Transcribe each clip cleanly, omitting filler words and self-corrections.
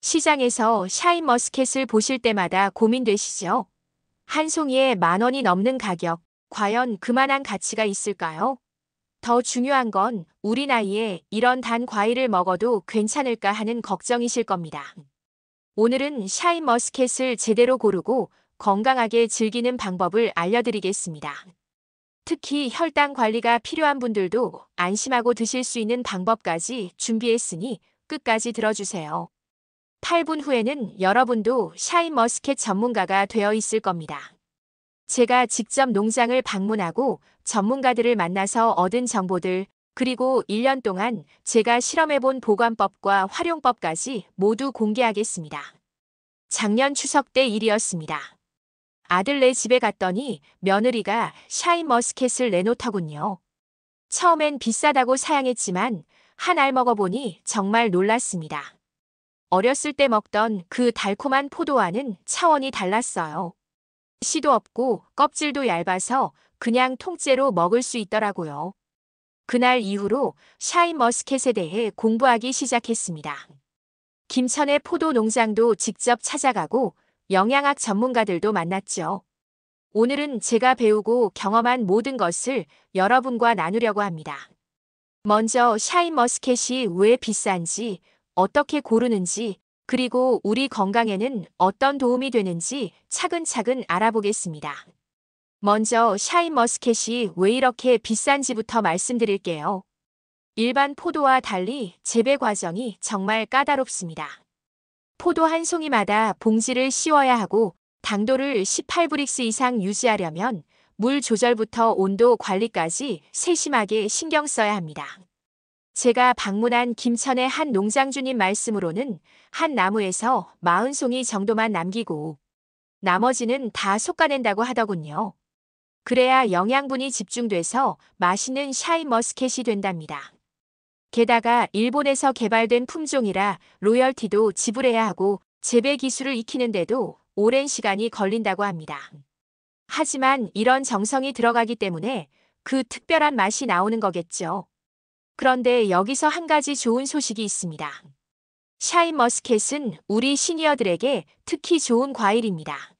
시장에서 샤인머스켓을 보실 때마다 고민되시죠? 한 송이에 10,000원이 넘는 가격, 과연 그만한 가치가 있을까요? 더 중요한 건 우리 나이에 이런 단 과일을 먹어도 괜찮을까 하는 걱정이실 겁니다. 오늘은 샤인머스켓을 제대로 고르고 건강하게 즐기는 방법을 알려드리겠습니다. 특히 혈당 관리가 필요한 분들도 안심하고 드실 수 있는 방법까지 준비했으니 끝까지 들어주세요. 8분 후에는 여러분도 샤인머스켓 전문가가 되어 있을 겁니다. 제가 직접 농장을 방문하고 전문가들을 만나서 얻은 정보들, 그리고 1년 동안 제가 실험해본 보관법과 활용법까지 모두 공개하겠습니다. 작년 추석 때 일이었습니다. 아들네 집에 갔더니 며느리가 샤인머스켓을 내놓더군요. 처음엔 비싸다고 사양했지만 한 알 먹어보니 정말 놀랐습니다. 어렸을 때 먹던 그 달콤한 포도와는 차원이 달랐어요. 씨도 없고 껍질도 얇아서 그냥 통째로 먹을 수 있더라고요. 그날 이후로 샤인머스켓에 대해 공부하기 시작했습니다. 김천의 포도 농장도 직접 찾아가고 영양학 전문가들도 만났죠. 오늘은 제가 배우고 경험한 모든 것을 여러분과 나누려고 합니다. 먼저 샤인머스켓이 왜 비싼지, 어떻게 고르는지, 그리고 우리 건강에는 어떤 도움이 되는지 차근차근 알아보겠습니다. 먼저 샤인머스켓이 왜 이렇게 비싼지부터 말씀드릴게요. 일반 포도와 달리 재배 과정이 정말 까다롭습니다. 포도 한 송이마다 봉지를 씌워야 하고 당도를 18브릭스 이상 유지하려면 물 조절부터 온도 관리까지 세심하게 신경 써야 합니다. 제가 방문한 김천의 한 농장주님 말씀으로는 한 나무에서 40송이 정도만 남기고 나머지는 다 솎아낸다고 하더군요. 그래야 영양분이 집중돼서 맛있는 샤인머스켓이 된답니다. 게다가 일본에서 개발된 품종이라 로열티도 지불해야 하고 재배 기술을 익히는데도 오랜 시간이 걸린다고 합니다. 하지만 이런 정성이 들어가기 때문에 그 특별한 맛이 나오는 거겠죠. 그런데 여기서 한 가지 좋은 소식이 있습니다. 샤인머스켓은 우리 시니어들에게 특히 좋은 과일입니다.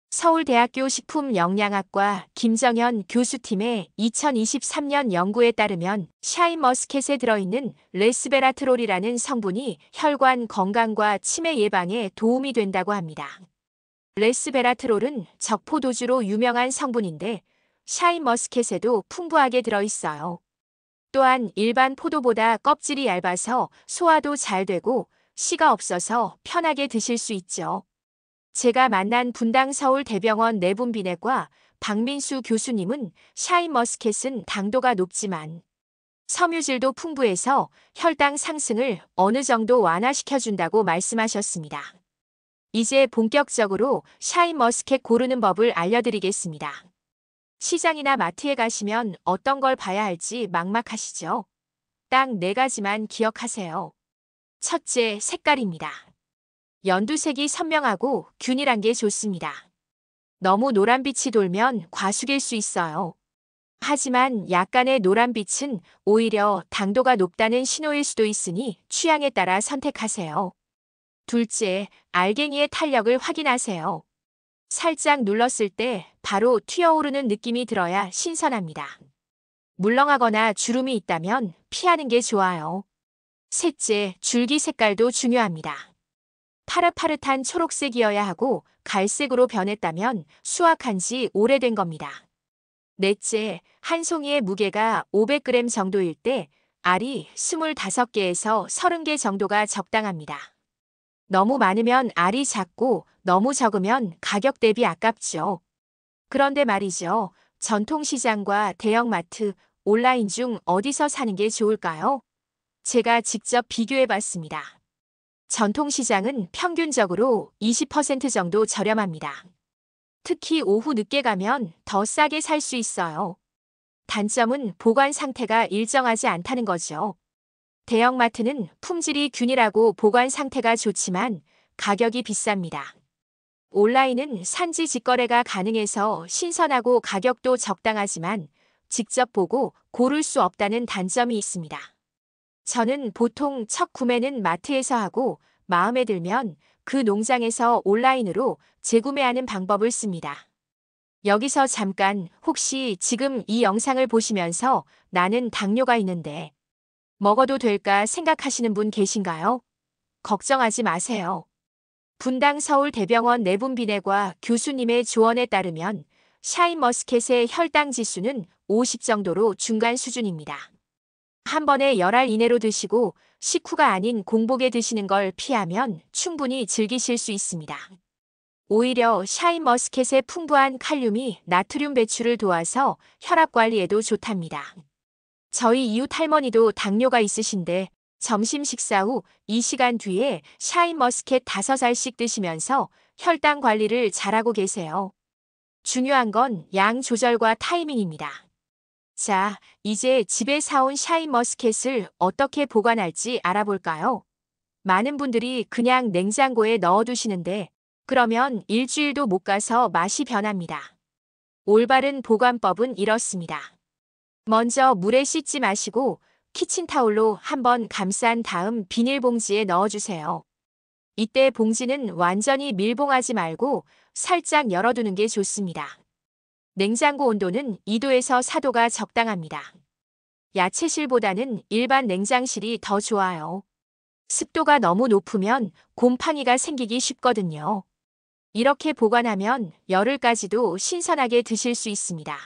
서울대학교 식품영양학과 김정현 교수팀의 2023년 연구에 따르면 샤인머스켓에 들어있는 레스베라트롤이라는 성분이 혈관 건강과 치매 예방에 도움이 된다고 합니다. 레스베라트롤은 적포도주로 유명한 성분인데 샤인머스켓에도 풍부하게 들어있어요. 또한 일반 포도보다 껍질이 얇아서 소화도 잘 되고 씨가 없어서 편하게 드실 수 있죠. 제가 만난 분당 서울대병원 내분비내과 박민수 교수님은 샤인머스켓은 당도가 높지만 섬유질도 풍부해서 혈당 상승을 어느 정도 완화시켜준다고 말씀하셨습니다. 이제 본격적으로 샤인머스켓 고르는 법을 알려드리겠습니다. 시장이나 마트에 가시면 어떤 걸 봐야 할지 막막하시죠? 딱 4가지만 기억하세요. 첫째, 색깔입니다. 연두색이 선명하고 균일한 게 좋습니다. 너무 노란빛이 돌면 과식일 수 있어요. 하지만 약간의 노란빛은 오히려 당도가 높다는 신호일 수도 있으니 취향에 따라 선택하세요. 둘째, 알갱이의 탄력을 확인하세요. 살짝 눌렀을 때 바로 튀어오르는 느낌이 들어야 신선합니다. 물렁하거나 주름이 있다면 피하는 게 좋아요. 셋째, 줄기 색깔도 중요합니다. 파릇파릇한 초록색이어야 하고 갈색으로 변했다면 수확한 지 오래된 겁니다. 넷째, 한 송이의 무게가 500g 정도일 때 알이 25개에서 30개 정도가 적당합니다. 너무 많으면 알이 작고 너무 적으면 가격 대비 아깝죠. 그런데 말이죠. 전통시장과 대형마트, 온라인 중 어디서 사는 게 좋을까요? 제가 직접 비교해봤습니다. 전통시장은 평균적으로 20% 정도 저렴합니다. 특히 오후 늦게 가면 더 싸게 살 수 있어요. 단점은 보관 상태가 일정하지 않다는 거죠. 대형마트는 품질이 균일하고 보관 상태가 좋지만 가격이 비쌉니다. 온라인은 산지 직거래가 가능해서 신선하고 가격도 적당하지만 직접 보고 고를 수 없다는 단점이 있습니다. 저는 보통 첫 구매는 마트에서 하고 마음에 들면 그 농장에서 온라인으로 재구매하는 방법을 씁니다. 여기서 잠깐 혹시 지금 이 영상을 보시면서 나는 당뇨가 있는데 먹어도 될까 생각하시는 분 계신가요? 걱정하지 마세요. 분당 서울대병원 내분비내과 교수님의 조언에 따르면 샤인머스켓의 혈당 지수는 50 정도로 중간 수준입니다. 한 번에 열알 이내로 드시고 식후가 아닌 공복에 드시는 걸 피하면 충분히 즐기실 수 있습니다. 오히려 샤인머스켓의 풍부한 칼륨이 나트륨 배출을 도와서 혈압 관리에도 좋답니다. 저희 이웃 할머니도 당뇨가 있으신데 점심 식사 후 2시간 뒤에 샤인머스켓 5알씩 드시면서 혈당 관리를 잘하고 계세요. 중요한 건 양 조절과 타이밍입니다. 자, 이제 집에 사온 샤인머스켓을 어떻게 보관할지 알아볼까요? 많은 분들이 그냥 냉장고에 넣어두시는데 그러면 일주일도 못 가서 맛이 변합니다. 올바른 보관법은 이렇습니다. 먼저 물에 씻지 마시고 키친타올로 한번 감싼 다음 비닐봉지에 넣어주세요. 이때 봉지는 완전히 밀봉하지 말고 살짝 열어두는 게 좋습니다. 냉장고 온도는 2도에서 4도가 적당합니다. 야채실보다는 일반 냉장실이 더 좋아요. 습도가 너무 높으면 곰팡이가 생기기 쉽거든요. 이렇게 보관하면 열흘까지도 신선하게 드실 수 있습니다.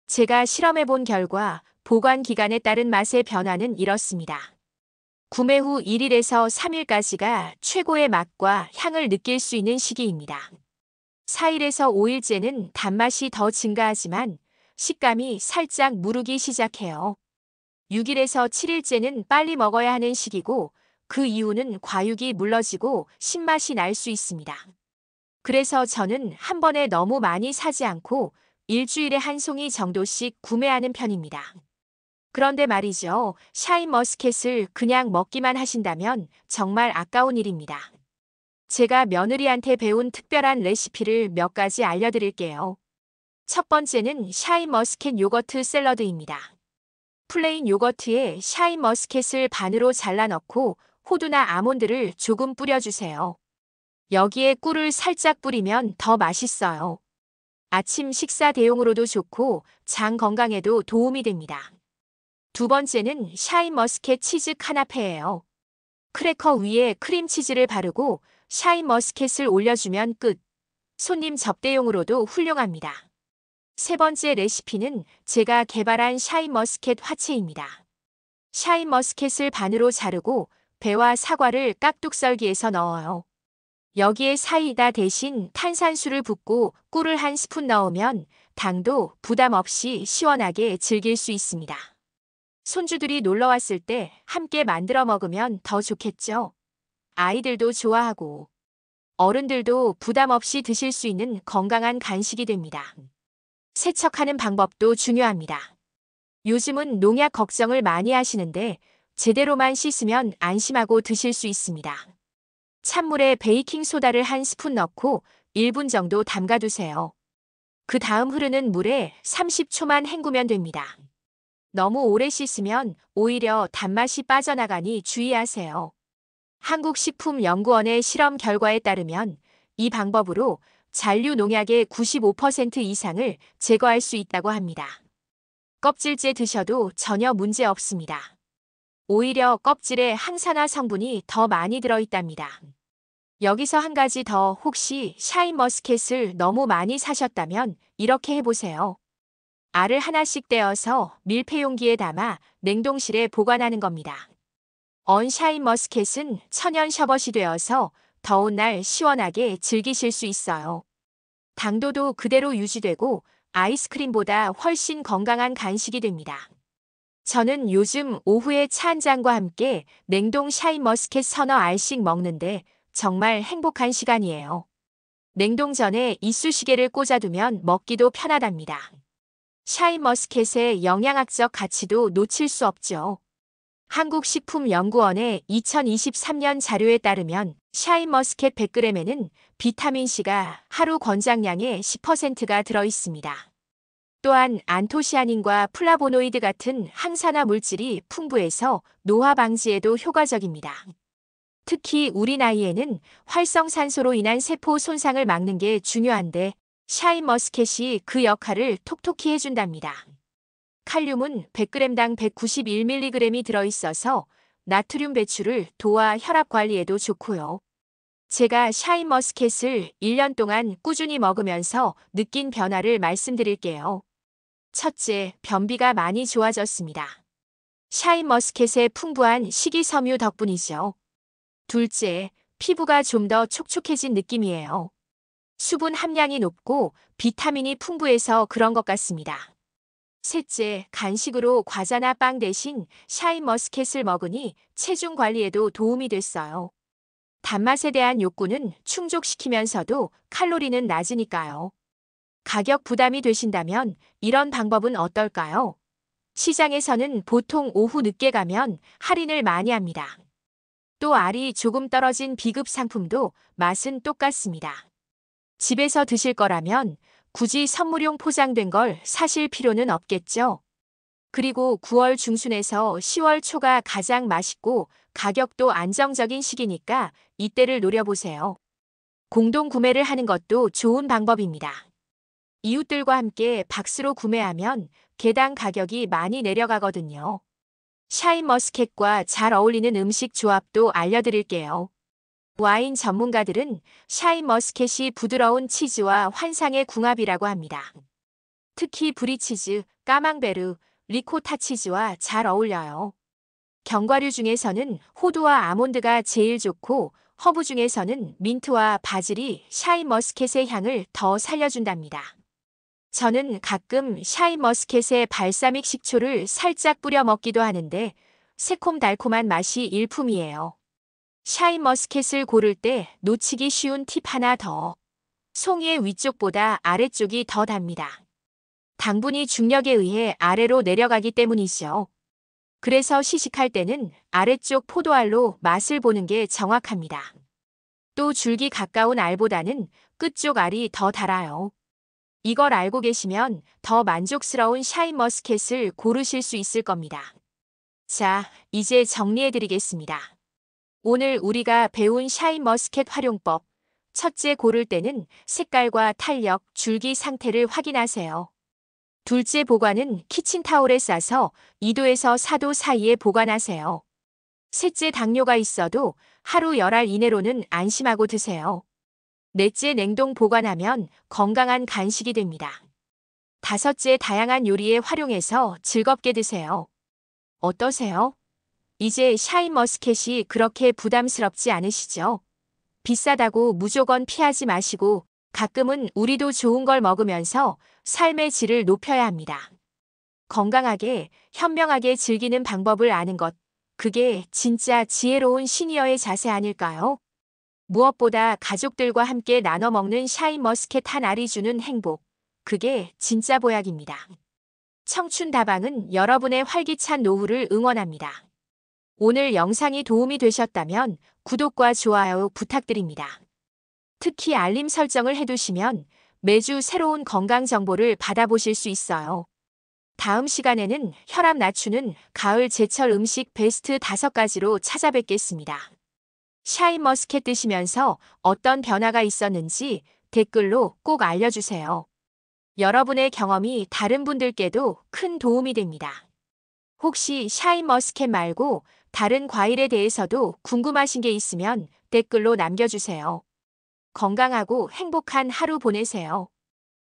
제가 실험해본 결과 보관 기간에 따른 맛의 변화는 이렇습니다. 구매 후 1일에서 3일까지가 최고의 맛과 향을 느낄 수 있는 시기입니다. 4일에서 5일째는 단맛이 더 증가하지만 식감이 살짝 무르기 시작해요. 6일에서 7일째는 빨리 먹어야 하는 시기고 그 이후는 과육이 물러지고 신맛이 날 수 있습니다. 그래서 저는 한 번에 너무 많이 사지 않고 일주일에 한 송이 정도씩 구매하는 편입니다. 그런데 말이죠. 샤인머스켓을 그냥 먹기만 하신다면 정말 아까운 일입니다. 제가 며느리한테 배운 특별한 레시피를 몇 가지 알려드릴게요. 첫 번째는 샤인머스켓 요거트 샐러드입니다. 플레인 요거트에 샤인머스켓을 반으로 잘라 넣고 호두나 아몬드를 조금 뿌려주세요. 여기에 꿀을 살짝 뿌리면 더 맛있어요. 아침 식사 대용으로도 좋고 장 건강에도 도움이 됩니다. 두 번째는 샤인머스켓 치즈 카나페예요. 크래커 위에 크림치즈를 바르고 샤인머스켓을 올려주면 끝. 손님 접대용으로도 훌륭합니다. 세 번째 레시피는 제가 개발한 샤인머스켓 화채입니다. 샤인머스켓을 반으로 자르고 배와 사과를 깍둑썰기에서 넣어요. 여기에 사이다 대신 탄산수를 붓고 꿀을 한 스푼 넣으면 당도 부담 없이 시원하게 즐길 수 있습니다. 손주들이 놀러 왔을 때 함께 만들어 먹으면 더 좋겠죠. 아이들도 좋아하고 어른들도 부담 없이 드실 수 있는 건강한 간식이 됩니다. 세척하는 방법도 중요합니다. 요즘은 농약 걱정을 많이 하시는데 제대로만 씻으면 안심하고 드실 수 있습니다. 찬물에 베이킹소다를 한 스푼 넣고 1분 정도 담가두세요. 그 다음 흐르는 물에 30초만 헹구면 됩니다. 너무 오래 씻으면 오히려 단맛이 빠져나가니 주의하세요. 한국식품연구원의 실험 결과에 따르면 이 방법으로 잔류 농약의 95% 이상을 제거할 수 있다고 합니다. 껍질째 드셔도 전혀 문제 없습니다. 오히려 껍질에 항산화 성분이 더 많이 들어있답니다. 여기서 한 가지 더 혹시 샤인머스켓을 너무 많이 사셨다면 이렇게 해보세요. 알을 하나씩 떼어서 밀폐용기에 담아 냉동실에 보관하는 겁니다. 언 샤인머스켓은 천연 셔벗이 되어서 더운 날 시원하게 즐기실 수 있어요. 당도도 그대로 유지되고 아이스크림보다 훨씬 건강한 간식이 됩니다. 저는 요즘 오후에 차 한 잔과 함께 냉동 샤인머스켓 서너 알씩 먹는데 정말 행복한 시간이에요. 냉동 전에 이쑤시개를 꽂아두면 먹기도 편하답니다. 샤인머스켓의 영양학적 가치도 놓칠 수 없죠. 한국식품연구원의 2023년 자료에 따르면 샤인머스켓 100g에는 비타민C가 하루 권장량의 10%가 들어있습니다. 또한 안토시아닌과 플라보노이드 같은 항산화 물질이 풍부해서 노화 방지에도 효과적입니다. 특히 우리 나이에는 활성산소로 인한 세포 손상을 막는 게 중요한데 샤인머스켓이 그 역할을 톡톡히 해준답니다. 칼륨은 100g당 191mg이 들어있어서 나트륨 배출을 도와 혈압 관리에도 좋고요. 제가 샤인머스켓을 1년 동안 꾸준히 먹으면서 느낀 변화를 말씀드릴게요. 첫째, 변비가 많이 좋아졌습니다. 샤인머스켓의 풍부한 식이섬유 덕분이죠. 둘째, 피부가 좀 더 촉촉해진 느낌이에요. 수분 함량이 높고 비타민이 풍부해서 그런 것 같습니다. 셋째, 간식으로 과자나 빵 대신 샤인머스켓을 먹으니 체중 관리에도 도움이 됐어요. 단맛에 대한 욕구는 충족시키면서도 칼로리는 낮으니까요. 가격 부담이 되신다면 이런 방법은 어떨까요? 시장에서는 보통 오후 늦게 가면 할인을 많이 합니다. 또 알이 조금 떨어진 비급 상품도 맛은 똑같습니다. 집에서 드실 거라면 굳이 선물용 포장된 걸 사실 필요는 없겠죠. 그리고 9월 중순에서 10월 초가 가장 맛있고 가격도 안정적인 시기니까 이때를 노려보세요. 공동 구매를 하는 것도 좋은 방법입니다. 이웃들과 함께 박스로 구매하면 개당 가격이 많이 내려가거든요. 샤인머스켓과 잘 어울리는 음식 조합도 알려드릴게요. 와인 전문가들은 샤인머스켓이 부드러운 치즈와 환상의 궁합이라고 합니다. 특히 브리치즈, 까망베르, 리코타 치즈와 잘 어울려요. 견과류 중에서는 호두와 아몬드가 제일 좋고 허브 중에서는 민트와 바질이 샤인머스켓의 향을 더 살려준답니다. 저는 가끔 샤인머스켓에 발사믹 식초를 살짝 뿌려 먹기도 하는데 새콤달콤한 맛이 일품이에요. 샤인머스켓을 고를 때 놓치기 쉬운 팁 하나 더. 송이의 위쪽보다 아래쪽이 더 답니다. 당분이 중력에 의해 아래로 내려가기 때문이죠. 그래서 시식할 때는 아래쪽 포도알로 맛을 보는 게 정확합니다. 또 줄기 가까운 알보다는 끝쪽 알이 더 달아요. 이걸 알고 계시면 더 만족스러운 샤인머스켓을 고르실 수 있을 겁니다. 자, 이제 정리해드리겠습니다. 오늘 우리가 배운 샤인머스켓 활용법. 첫째, 고를 때는 색깔과 탄력, 줄기 상태를 확인하세요. 둘째, 보관은 키친타올에 싸서 2도에서 4도 사이에 보관하세요. 셋째, 당뇨가 있어도 하루 열알 이내로는 안심하고 드세요. 넷째, 냉동 보관하면 건강한 간식이 됩니다. 다섯째, 다양한 요리에 활용해서 즐겁게 드세요. 어떠세요? 이제 샤인머스켓이 그렇게 부담스럽지 않으시죠? 비싸다고 무조건 피하지 마시고 가끔은 우리도 좋은 걸 먹으면서 삶의 질을 높여야 합니다. 건강하게, 현명하게 즐기는 방법을 아는 것, 그게 진짜 지혜로운 시니어의 자세 아닐까요? 무엇보다 가족들과 함께 나눠 먹는 샤인머스켓 한 알이 주는 행복, 그게 진짜 보약입니다. 청춘 다방은 여러분의 활기찬 노후를 응원합니다. 오늘 영상이 도움이 되셨다면 구독과 좋아요 부탁드립니다. 특히 알림 설정을 해두시면 매주 새로운 건강 정보를 받아보실 수 있어요. 다음 시간에는 혈압 낮추는 가을 제철 음식 베스트 5가지로 찾아뵙겠습니다. 샤인머스켓 드시면서 어떤 변화가 있었는지 댓글로 꼭 알려주세요. 여러분의 경험이 다른 분들께도 큰 도움이 됩니다. 혹시 샤인머스켓 말고 다른 과일에 대해서도 궁금하신 게 있으면 댓글로 남겨주세요. 건강하고 행복한 하루 보내세요.